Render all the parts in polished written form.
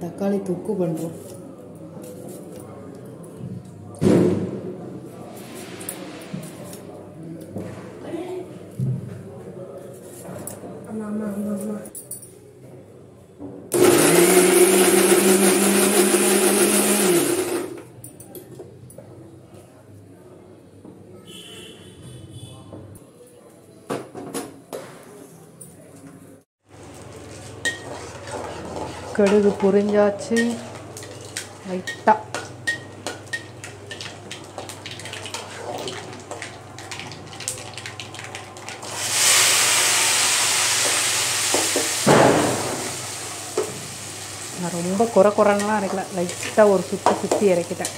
தக்காளி தொக்கு பண்ணுறோம். கடுகு பொரிஞ்சாச்சு லைட்டாக. நான் ரொம்ப குறைலாம் இறக்கல, லைட்டாக ஒரு சுற்றி இறக்கிட்டேன்.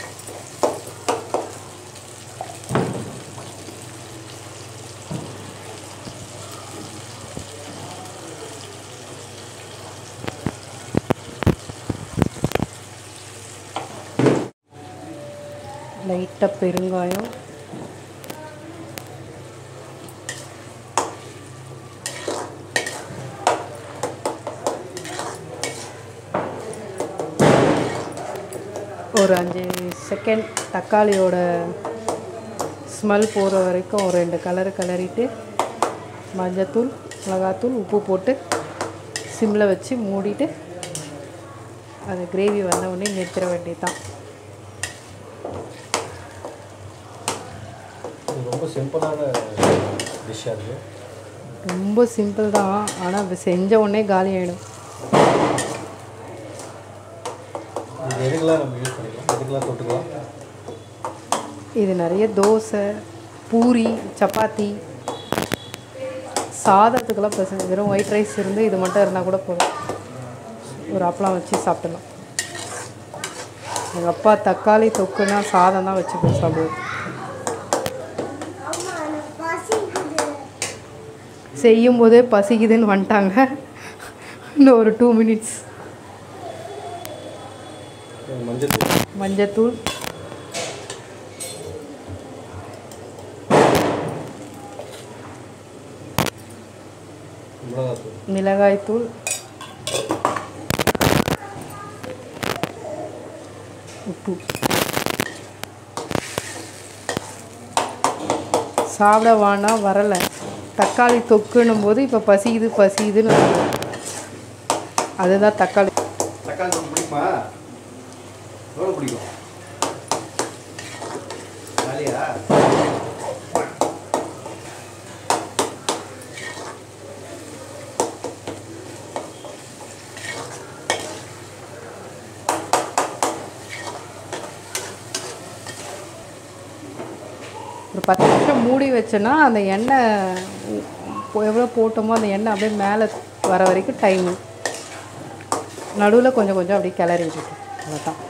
லைட்டாக பெருங்காயம், ஒரு 5 செகண்ட் தக்காளியோட ஸ்மெல் போகிற வரைக்கும் ஒரு 2 கலரிட்டு மஞ்சத்தூள், மிளகாத்தூள், உப்பு போட்டு சிம்மில் வச்சு மூடிட்டு அது கிரேவி வந்த உடனே நிறுத்திட வேண்டியது தான். ரொம்ப சிம்பிளான டிஷ்ஷாக இருக்குது. ரொம்ப சிம்பிள் தான், ஆனால் அது செஞ்ச உடனே காலி ஆகிடும். இது எதுக்கெல்லாம் நம்ம யூஸ் பண்ணிக்கலாம், எதுக்கெல்லாம் தொட்டுக்கலாம்? இது நிறைய தோசை, பூரி, சப்பாத்தி, சாதத்துக்கெல்லாம் பசங்க வெறும் ஒயிட் ரைஸ் இருந்து இது மட்டும் இருந்தால் கூட போதும், ஒரு அப்பளம் வச்சு சாப்பிடலாம். எங்கள் அப்பா தக்காளி தொக்குன்னா சாதம் தான் வச்சு சாப்பிடுவோம். செய்யும்போதே பசிக்குதுன்னு வந்துட்டாங்க. இன்னும் ஒரு 2 மினிட்ஸ். மஞ்சத்தூள், மிளகாய்த்தூள், உப்பு. சாப்பிட வானா வரலை, தக்காளி தொக்குன்னும் போது இப்போ பசிக்குதுன்னு அதுதான் தக்காளி தொக்கு பிடிக்குமா? எவ்வளோ பிடிக்கும்? ஜாலியா? ஒரு 10 நிமிஷம் மூடி வச்சோன்னா அந்த எண்ணெய் எவ்வளோ போட்டோமோ அந்த எண்ணெய் அப்படியே மேலே வர வரைக்கும் டைமு. நடுவில் கொஞ்சம் அப்படியே கிளறி விட்டுட்டு அவ்வளோதான்.